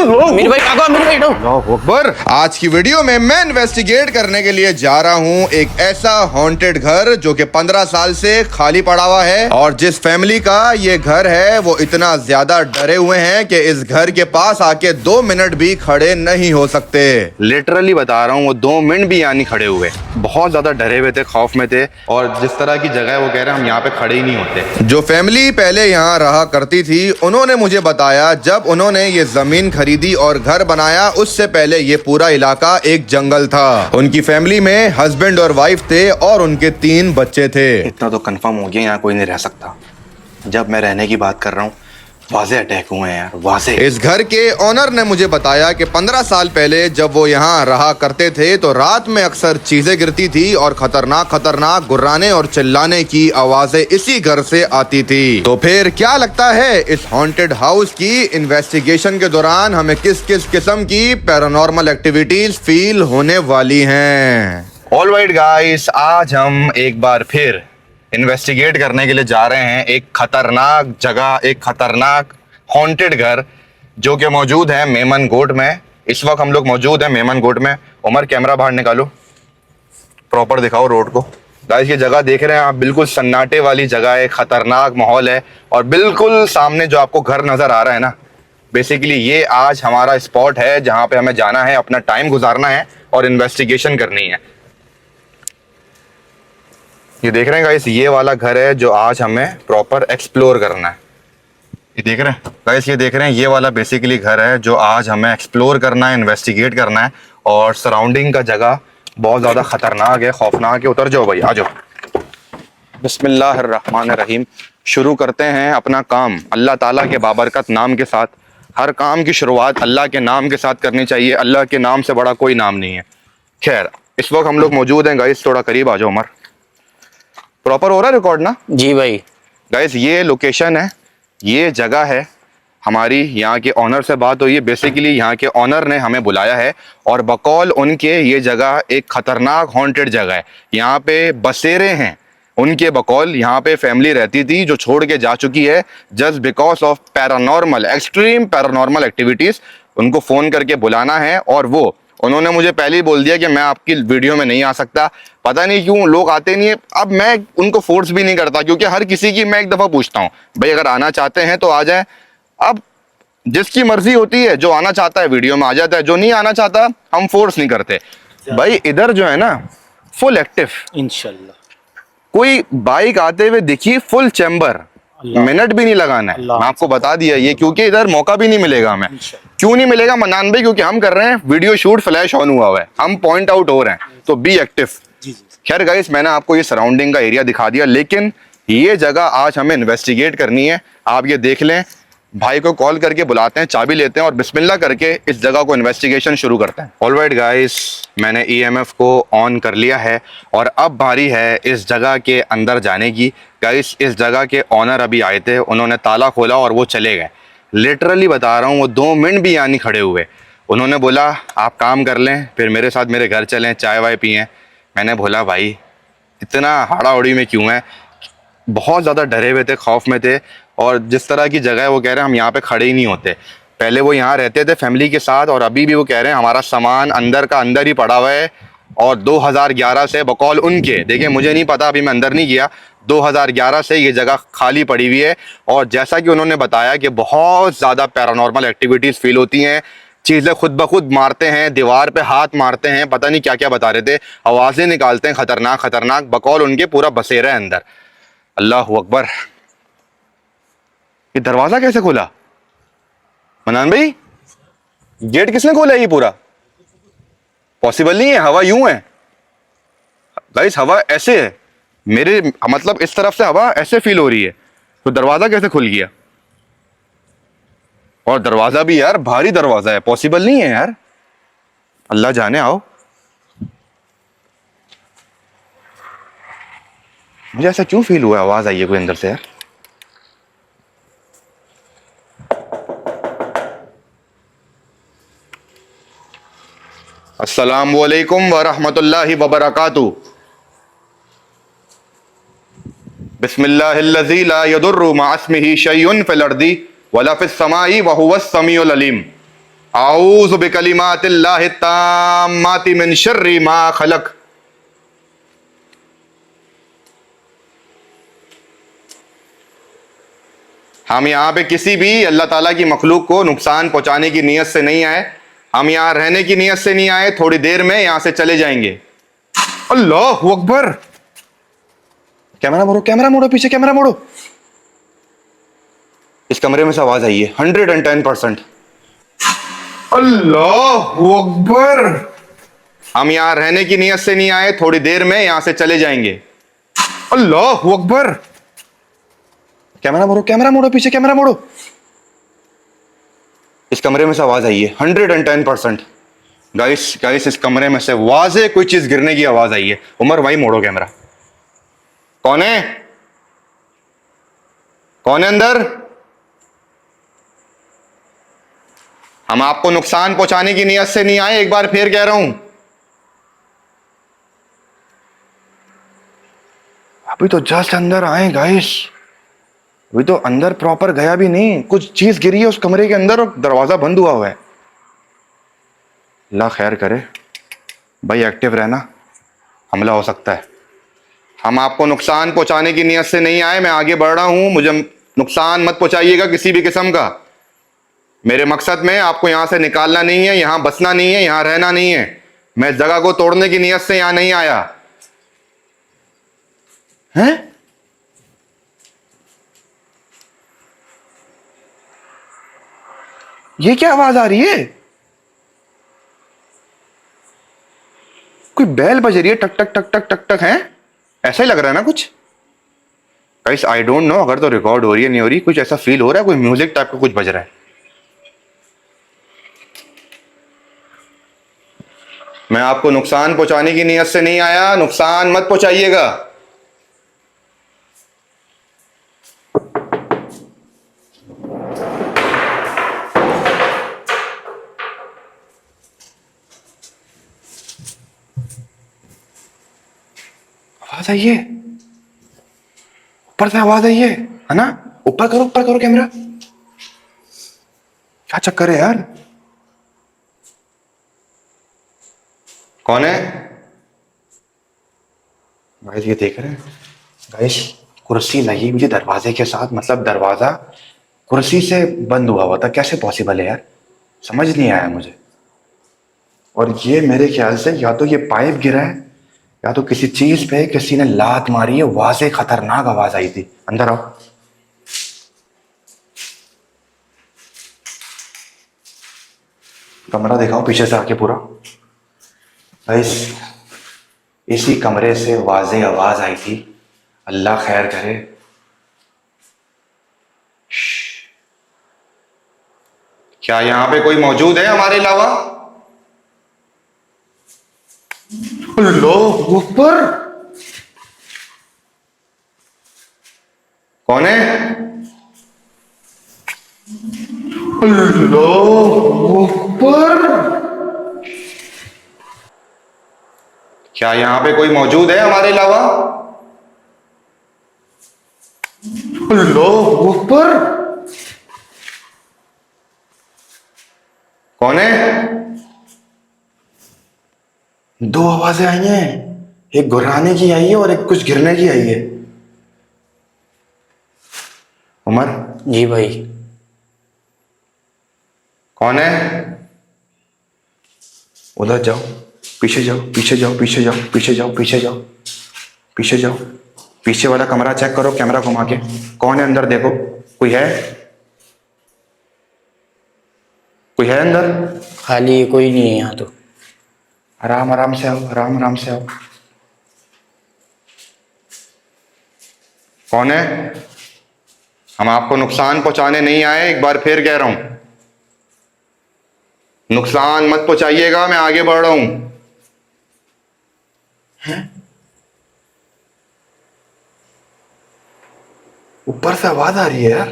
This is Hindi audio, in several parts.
मीर भाई भागो, मीर भाई हटो। अकबर, आज की वीडियो में मैं इन्वेस्टिगेट करने के लिए जा रहा हूँ एक ऐसा हॉन्टेड घर जो कि 15 साल से खाली पड़ा हुआ है, और जिस फैमिली का ये घर है वो इतना ज्यादा डरे हुए हैं कि इस घर के पास आके 2 मिनट भी खड़े नहीं हो सकते। लिटरली बता रहा हूँ, वो 2 मिनट भी यहाँ नहीं खड़े हुए। बहुत ज्यादा डरे हुए थे, खौफ में थे, और जिस तरह की जगह है वो कह रहे हैं हम यहाँ पे खड़े ही नहीं होते। जो फैमिली पहले यहाँ रहा करती थी उन्होंने मुझे बताया जब उन्होंने ये जमीन खरीदी और घर बनाया उससे पहले ये पूरा इलाका एक जंगल था। उनकी फैमिली में हस्बैंड और वाइफ थे और उनके 3 बच्चे थे। इतना तो कंफर्म हो गया यहाँ कोई नहीं रह सकता। जब मैं रहने की बात कर रहा हूँ, वाज़े अटैक हुए हैं यार, वाज़े। इस घर के ओनर ने मुझे बताया कि 15 साल पहले जब वो यहाँ रहा करते थे तो रात में अक्सर चीजें गिरती थी और खतरनाक गुर्राने और चिल्लाने की आवाजें इसी घर से आती थी। तो फिर क्या लगता है इस हॉन्टेड हाउस की इन्वेस्टिगेशन के दौरान हमें किस किस किस्म की पैरानॉर्मल एक्टिविटीज फील होने वाली हैं? ऑलराइट गाइस, आज हम एक बार फिर इन्वेस्टिगेट करने के लिए जा रहे हैं एक खतरनाक जगह, एक खतरनाक हॉन्टेड घर जो कि मौजूद है मेमनगोट में। इस वक्त हम लोग मौजूद हैं मेमनगोट में। उमर, कैमरा बाहर निकालो, प्रॉपर दिखाओ रोड को। गाइस, ये जगह देख रहे हैं आप, बिल्कुल सन्नाटे वाली जगह है, खतरनाक माहौल है, और बिल्कुल सामने जो आपको घर नजर आ रहा है ना, बेसिकली ये आज हमारा स्पॉट है जहाँ पे हमें जाना है, अपना टाइम गुजारना है और इन्वेस्टिगेशन करनी है। ये देख रहे हैं गाइस, ये वाला घर है जो आज हमें प्रॉपर एक्सप्लोर करना है। ये देख रहे हैं गाइस, ये देख रहे हैं, ये वाला बेसिकली घर है जो आज हमें एक्सप्लोर करना है, इन्वेस्टिगेट करना है। और सराउंडिंग का जगह बहुत ज़्यादा खतरनाक है, खौफनाक है। उतर जाओ भाई, आ जाओ। बिस्मिल्लाहिर्रहमानिर्रहीम। शुरू करते हैं अपना काम अल्लाह ताला के बाबरकत नाम के साथ। हर काम की शुरुआत अल्लाह के नाम के साथ करनी चाहिए। अल्लाह के नाम से बड़ा कोई नाम नहीं है। खैर, इस वक्त हम लोग मौजूद हैं गाइस, थोड़ा करीब आ जाओ उमर। प्रॉपर हो रहा है रिकॉर्ड ना? जी भाई। गाइस, ये लोकेशन है, ये जगह है हमारी। यहाँ के ऑनर से बात हुई है। बेसिकली यहाँ के ऑनर ने हमें बुलाया है और बकौल उनके ये जगह एक खतरनाक हॉन्टेड जगह है। यहाँ पे बसेरे हैं उनके बकौल। यहाँ पे फैमिली रहती थी जो छोड़ के जा चुकी है just because of paranormal, extreme paranormal activities. उनको फ़ोन करके बुलाना है और वो उन्होंने मुझे पहले ही बोल दिया कि मैं आपकी वीडियो में नहीं आ सकता। पता नहीं क्यों लोग आते नहीं है। अब मैं उनको फोर्स भी नहीं करता क्योंकि हर किसी की मैं एक दफ़ा पूछता हूँ, भाई अगर आना चाहते हैं तो आ जाएं। अब जिसकी मर्जी होती है, जो आना चाहता है वीडियो में आ जाता है, जो नहीं आना चाहता हम फोर्स नहीं करते। भाई इधर जो है ना फुल एक्टिव, इंशाल्लाह। कोई बाइक आते हुए दिखी, फुल चैम्बर, मिनट भी नहीं लगाना है। मैं आपको बता दिया ये, क्योंकि इधर मौका भी नहीं मिलेगा हमें। क्यों नहीं मिलेगा मनान भाई? क्योंकि हम कर रहे हैं वीडियो शूट, फ्लैश ऑन हुआ है, हम पॉइंट आउट हो रहे हैं, तो बी एक्टिव। खैर गाइस, मैंने आपको ये सराउंडिंग का एरिया दिखा दिया, लेकिन ये जगह आज हमें इन्वेस्टिगेट करनी है। आप ये देख लें, भाई को कॉल करके बुलाते हैं, चाबी लेते हैं और बिस्मिल्लाह करके इस जगह को इन्वेस्टिगेशन शुरू करते हैं। ऑलराइट गाइस, मैंने EMF को ऑन कर लिया है और अब बारी है इस जगह के अंदर जाने की। गाइस, इस जगह के ऑनर अभी आए थे, उन्होंने ताला खोला और वो चले गए। लिटरली बता रहा हूँ, वो 2 मिनट भी यहाँ नहीं खड़े हुए। उन्होंने बोला आप काम कर लें, फिर मेरे साथ मेरे घर चलें, चाय वाय पिएँ। मैंने बोला भाई इतना हाड़ा उड़ी में क्यों है? बहुत ज़्यादा डरे हुए थे, खौफ में थे, और जिस तरह की जगह है वो कह रहे हैं हम यहाँ पे खड़े ही नहीं होते। पहले वो यहाँ रहते थे फैमिली के साथ, और अभी भी वो कह रहे हैं हमारा सामान अंदर का अंदर ही पड़ा हुआ है। और 2011 से बकौल उनके, देखिए मुझे नहीं पता, अभी मैं अंदर नहीं गया, 2011 से ये जगह खाली पड़ी हुई है। और जैसा कि उन्होंने बताया कि बहुत ज़्यादा पैरानॉर्मल एक्टिविटीज़ फील होती हैं, चीज़ें खुद ब खुद मारते हैं, दीवार पे हाथ मारते हैं, पता नहीं क्या क्या बता रहे थे, आवाज़ें निकालते हैं खतरनाक खतरनाक। बकौल उनके पूरा बसेरा है अंदर। अल्लाह अकबर। ये दरवाज़ा कैसे खोला मनान भाई? गेट किसने खोला? ये पूरा पॉसिबल नहीं है, हवा यूं है गाइस, हवा ऐसे है, मेरे मतलब इस तरफ से हवा ऐसे फील हो रही है, तो दरवाजा कैसे खुल गया? और दरवाजा भी यार भारी दरवाजा है, पॉसिबल नहीं है यार, अल्लाह जाने। आओ, मुझे ऐसा क्यों फील हुआ, आवाज आई है कोई अंदर से यार। अस्सलामु अलैकुम व रहमतुल्लाहि व बरकातुहू। बिस्मिल्लाहिल्लज़ी ला यदुर्रु मअ अस्मिही शैउन फिल अर्दी वला फिस समाई व हुवस समीउल अलीम। आऊज़ु बिकलिमातिल्लाहि ताम्माति मिन शर्रि मा खलक। हम यहाँ पे किसी भी अल्लाह ताला की मखलूक को नुकसान पहुंचाने की नीयत से नहीं आए, हम यहाँ रहने की नीयत से नहीं आए, थोड़ी देर में यहाँ से चले जाएंगे। अल्लाहु अकबर। कैमरा मोड़ो, पीछे कैमरा मोड़ो। इस कमरे में से आवाज आई है 110%। अल्लाहु अकबर। हम यहाँ रहने की नीयत से नहीं आए, थोड़ी देर में यहाँ से चले जाएंगे। अल्लाहु अकबर। कैमरा मोड़ो, पीछे कैमरा मोड़ो। इस कमरे में से आवाज आई है 110%। गाइस इस कमरे में से वाजे कोई चीज गिरने की आवाज आई है। उमर वही मोड़ो कैमरा। कौन है? कौन है अंदर? हम आपको नुकसान पहुंचाने की नीयत से नहीं आए, एक बार फिर कह रहा हूं। अभी तो जस्ट अंदर आए गाइस, अभी तो अंदर प्रॉपर गया भी नहीं, कुछ चीज गिरी है उस कमरे के अंदर और दरवाजा बंद हुआ है। अल्लाह खैर करे भाई, एक्टिव रहना, हमला हो सकता है। हम आपको नुकसान पहुंचाने की नीयत से नहीं आए, मैं आगे बढ़ रहा हूं, मुझे नुकसान मत पहुंचाइएगा किसी भी किस्म का। मेरे मकसद में आपको यहां से निकालना नहीं है, यहां बसना नहीं है, यहां रहना नहीं है। मैं इस जगह को तोड़ने की नीयत से यहां नहीं आया। हैं? ये क्या आवाज आ रही है? कोई बेल बज रही है, टक टक टक टक टक टक है, ऐसा ही लग रहा है ना कुछ। गाइस आई डोंट नो अगर तो रिकॉर्ड हो रही है नहीं हो रही, कुछ ऐसा फील हो रहा है, कोई म्यूजिक टाइप का कुछ बज रहा है। मैं आपको नुकसान पहुंचाने की नीयत से नहीं आया, नुकसान मत पहुंचाइएगा। आवाज आई है, ऊपर से आवाज आई है ना? ऊपर करो कैमरा। क्या चक्कर है यार? कौन है? गाइस ये देख रहे हैं गाइस, कुर्सी लगी हुई है दरवाजे के साथ, मतलब दरवाजा कुर्सी से बंद हुआ हुआ था, कैसे पॉसिबल है यार, समझ नहीं आया मुझे। और ये मेरे ख्याल से या तो ये पाइप गिरा है या तो किसी चीज पे किसी ने लात मारी है, वाजे खतरनाक आवाज आई थी। अंदर आओ। कमरा दिखाओ पीछे से आके पूरा। गाइस इसी कमरे से वाजे आवाज आई थी, अल्लाह खैर करे। क्या यहां पे कोई मौजूद है हमारे अलावा? अल्लाह ऊपर। कौन है? अल्लाह ऊपर। क्या यहां पे कोई मौजूद है हमारे अलावा? अल्लाह ऊपर। कौन है? दो आवाजें आई हैं, एक गुर्राने की आई है और एक कुछ गिरने की आई है। उमर। जी भाई। कौन है? उधर जाओ, पीछे जाओ, पीछे जाओ, पीछे जाओ, पीछे जाओ, पीछे जाओ, पीछे जाओ। पीछे वाला कमरा चेक करो कैमरा घुमा के, कौन है अंदर देखो। कोई है? कोई है अंदर? खाली कोई नहीं है यहाँ तो। आराम आराम से आओ, आराम आराम से आओ। कौन है? हम आपको नुकसान पहुंचाने नहीं आए, एक बार फिर कह रहा हूं, नुकसान मत पहुंचाइएगा, मैं आगे बढ़ रहा हूं। ऊपर से आवाज आ रही है यार।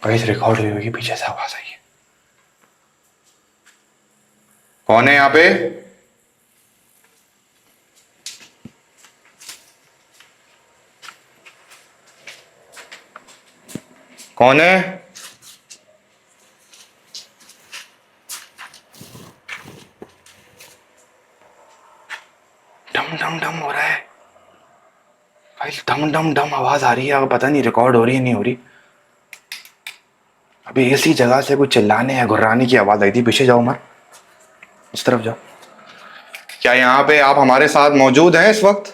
गाइस रिकॉर्ड हुई होगी, पीछे से आवाज आई है। कौन है यहाँ पे? कौन है? डम डम डम हो रहा है भाई, डम डम डम आवाज आ रही है। अब पता नहीं रिकॉर्ड हो रही है नहीं हो रही। अभी इसी जगह से कुछ चिल्लाने या घुर्राने की आवाज आई थी। पीछे जाओ मत, इस तरफ जाओ। क्या यहाँ पे आप हमारे साथ मौजूद हैं इस वक्त?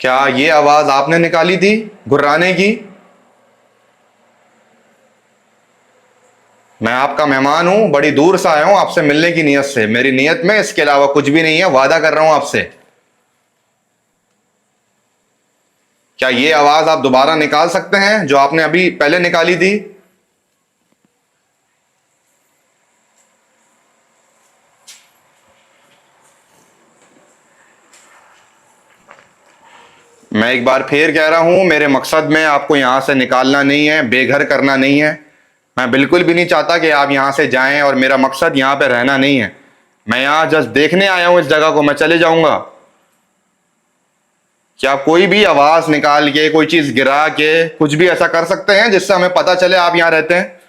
क्या ये आवाज आपने निकाली थी घुर्राने की? मैं आपका मेहमान हूं, बड़ी दूर से आया हूं आपसे मिलने की नीयत से। मेरी नीयत में इसके अलावा कुछ भी नहीं है, वादा कर रहा हूं आपसे। क्या ये आवाज आप दोबारा निकाल सकते हैं जो आपने अभी पहले निकाली थी? मैं एक बार फिर कह रहा हूं, मेरे मकसद में आपको यहां से निकालना नहीं है, बेघर करना नहीं है। मैं बिल्कुल भी नहीं चाहता कि आप यहां से जाएं, और मेरा मकसद यहां पे रहना नहीं है। मैं यहां जस्ट देखने आया हूं इस जगह को, मैं चले जाऊंगा। क्या कोई भी आवाज निकाल के, कोई चीज गिरा के, कुछ भी ऐसा कर सकते हैं जिससे हमें पता चले आप यहां रहते हैं?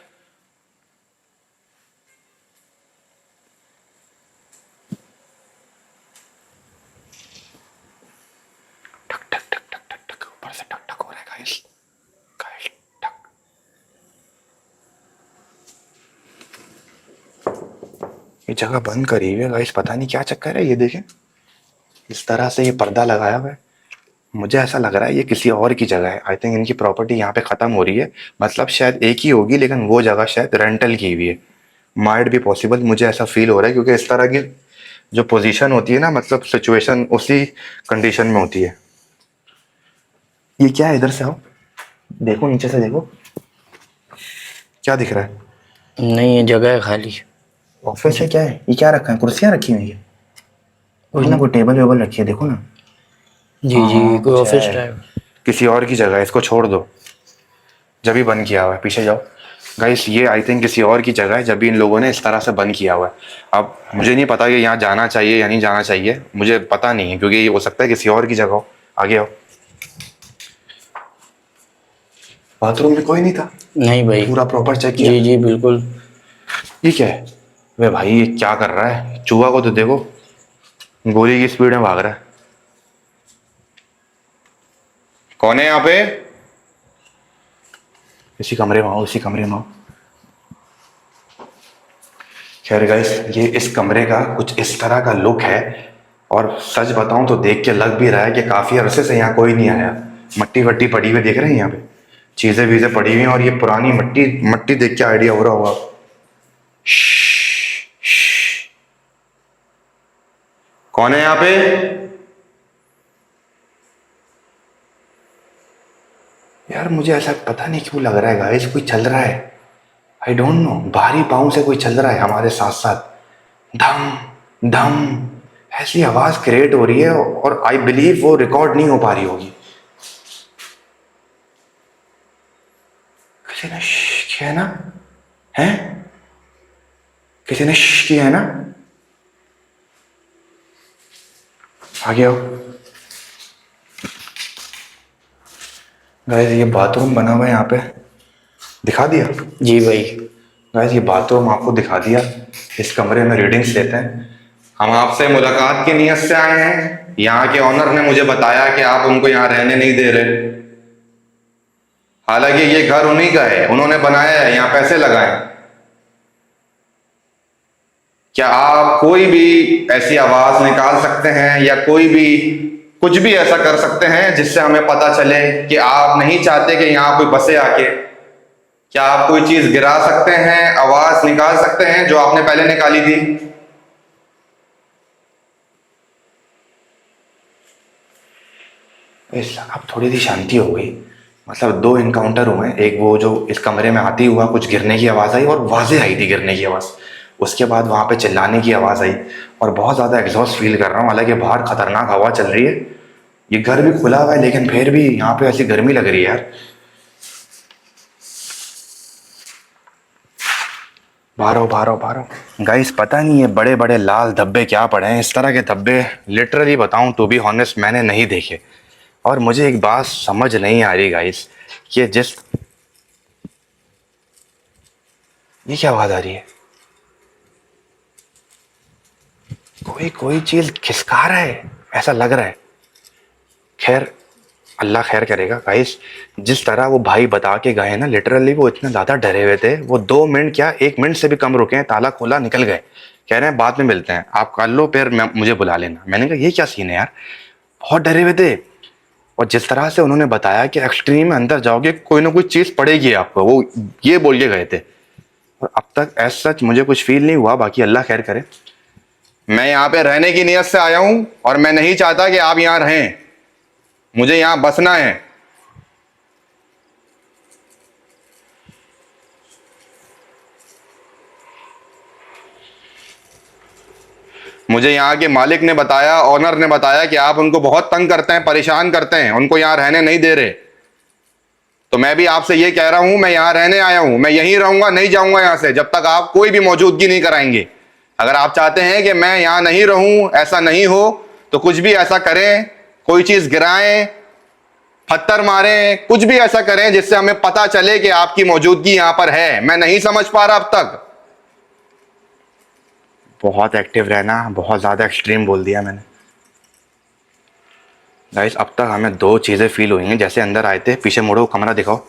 ठक ठक ठक ठक ठक ठक, ऊपर से ठक ठक हो रहा है गाइस। गाइस ठक। ये जगह बंद करी हुई है गाइस, पता नहीं क्या चक्कर है। ये देखें, इस तरह से ये पर्दा लगाया हुआ है। मुझे ऐसा लग रहा है ये किसी और की जगह है। आई थिंक इनकी प्रॉपर्टी यहाँ पे ख़त्म हो रही है। मतलब शायद एक ही होगी, लेकिन वो जगह शायद रेंटल की हुई है। माइट भी पॉसिबल, मुझे ऐसा फील हो रहा है, क्योंकि इस तरह की जो पोजीशन होती है ना, मतलब सिचुएशन उसी कंडीशन में होती है। ये क्या है? इधर से आओ, देखो नीचे से देखो, क्या दिख रहा है? नहीं, ये जगह है खाली। ऑफिस है क्या है? ये क्या रखा है? कुर्सियाँ रखी हुई है कोई ना, कोई टेबल वेबल रखी है, देखो ना। जी हाँ, जी, कोई कुछ ऑफिस है। टाइप। किसी और की जगह है, इसको छोड़ दो। जब ही बंद किया हुआ है, पीछे जाओ गाइस। ये आई थिंक किसी और की जगह है, जब भी इन लोगों ने इस तरह से बंद किया हुआ है। अब मुझे नहीं पता कि यहाँ जाना चाहिए या नहीं जाना चाहिए, मुझे पता नहीं है, क्योंकि ये हो सकता है किसी और की जगह हो। आगे आओ। बाथरूम में कोई नहीं था? नहीं भाई। पूरा प्रॉपर चेक किया? जी जी बिल्कुल। ये क्या है? वे भाई, ये क्या कर रहा है? चूहा को तो देखो, गोली की स्पीड में भाग रहा है। कौन है यहाँ पे? इसी कमरे में आओ, इसी कमरे में आओ। खैर गाइस, ये इस कमरे का कुछ इस तरह का लुक है, और सच बताऊं तो देख के लग भी रहा है कि काफी अरसे से यहाँ कोई नहीं आया। मट्टी वट्टी पड़ी हुई देख रहे हैं यहाँ पे, चीजें वीजें पड़ी हुई हैं, और ये पुरानी मट्टी मट्टी देख के आइडिया हो रहा होगा। कौन है यहाँ पे? यार मुझे ऐसा पता नहीं क्यों लग रहा है गाइस, कोई चल रहा है। आई डोंट नो, भारी पाँव से कोई चल रहा है हमारे साथ साथ। धम धम ऐसी आवाज क्रिएट हो रही है, और आई बिलीव वो रिकॉर्ड नहीं हो पा रही होगी। किसी ने श्श किया है ना? है किसी ने श्श किया है ना? आगे आओ गाइस। ये बाथरूम बना हुआ है यहाँ पे, दिखा दिया? जी भाई। गाइस ये बाथरूम आपको दिखा दिया। इस कमरे में रीडिंग्स लेते हैं। हम आपसे मुलाकात की नीयत से आए हैं। यहाँ के ऑनर ने मुझे बताया कि आप उनको यहाँ रहने नहीं दे रहे। हालांकि ये घर उन्हीं का है, उन्होंने बनाया है, यहाँ पैसे लगाए। क्या आप कोई भी ऐसी आवाज निकाल सकते हैं, या कोई भी कुछ भी ऐसा कर सकते हैं जिससे हमें पता चले कि आप नहीं चाहते कि यहाँ कोई बसे आके? क्या आप कोई चीज गिरा सकते हैं, आवाज निकाल सकते हैं जो आपने पहले निकाली थी? अब थोड़ी सी शांति हो गई। मतलब दो इनकाउंटर हुए, एक वो जो इस कमरे में आती हुआ कुछ गिरने की आवाज आई, और वाजे आई थी गिरने की आवाज। उसके बाद वहां पे चिल्लाने की आवाज आई, और बहुत ज्यादा एग्जॉस्ट फील कर रहा हूँ। हालांकि बाहर खतरनाक हवा चल रही है, ये घर भी खुला हुआ है, लेकिन फिर भी यहाँ पे ऐसी गर्मी लग रही है यार। बाहर आओ, बाहर आओ, बाहर आओ। गाइस पता नहीं ये बड़े बड़े लाल धब्बे क्या पड़े हैं। इस तरह के धब्बे लिटरली बताऊं तो भी हॉनेस्ट मैंने नहीं देखे। और मुझे एक बात समझ नहीं आ रही गाइस, ये क्या आवाज आ रही है? कोई चीज खिसका रहा है, ऐसा लग रहा है। खैर, अल्लाह खैर करेगा गाइस। जिस तरह वो भाई बता के गए ना, लिटरली वो इतने ज्यादा डरे हुए थे, वो 2 मिनट क्या 1 मिनट से भी कम रुके हैं, ताला खोला निकल गए। कह रहे हैं बाद में मिलते हैं, आप कर लो फिर मुझे बुला लेना। मैंने कहा ये क्या सीन है यार, बहुत डरे हुए थे। और जिस तरह से उन्होंने बताया कि एक्सट्रीम में अंदर जाओगे कोई ना कोई चीज पड़ेगी आपको, वो ये बोल के गए थे। और अब तक एज सच मुझे कुछ फील नहीं हुआ, बाकी अल्लाह खैर करे। मैं यहाँ पे रहने की नीयत से आया हूं और मैं नहीं चाहता कि आप यहाँ रहें, मुझे यहाँ बसना है। मुझे यहाँ के मालिक ने बताया, ऑनर ने बताया कि आप उनको बहुत तंग करते हैं, परेशान करते हैं, उनको यहाँ रहने नहीं दे रहे। तो मैं भी आपसे ये कह रहा हूं, मैं यहाँ रहने आया हूं, मैं यहीं रहूंगा, नहीं जाऊंगा यहाँ से जब तक आप कोई भी मौजूदगी नहीं कराएंगे। अगर आप चाहते हैं कि मैं यहाँ नहीं रहूं, ऐसा नहीं हो, तो कुछ भी ऐसा करें, कोई चीज गिराएं, पत्थर मारें, कुछ भी ऐसा करें जिससे हमें पता चले कि आपकी मौजूदगी यहाँ पर है। मैं नहीं समझ पा रहा अब तक। बहुत एक्टिव रहना, बहुत ज्यादा एक्सट्रीम बोल दिया मैंने गाइस। अब तक हमें 2 चीज़ें फील हुई हैं। जैसे अंदर आए थे, पीछे मुड़ो, कमरा दिखाओ,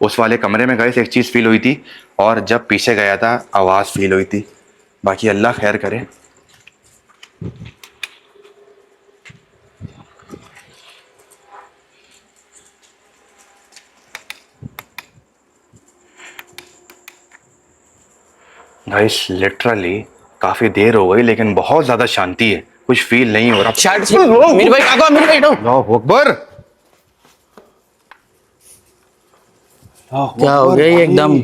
उस वाले कमरे में गाइस एक चीज़ फील हुई थी, और जब पीछे गया था आवाज़ फील हुई थी। बाकी अल्लाह खैर करे। गाइस लिटरली काफ़ी देर हो गई, लेकिन बहुत ज़्यादा शांति है, कुछ फील नहीं हो रहा। शर्ट मीर भाई आगो, मीर भाई हटो। अल्लाहु अकबर। क्या हो गया ये एकदम?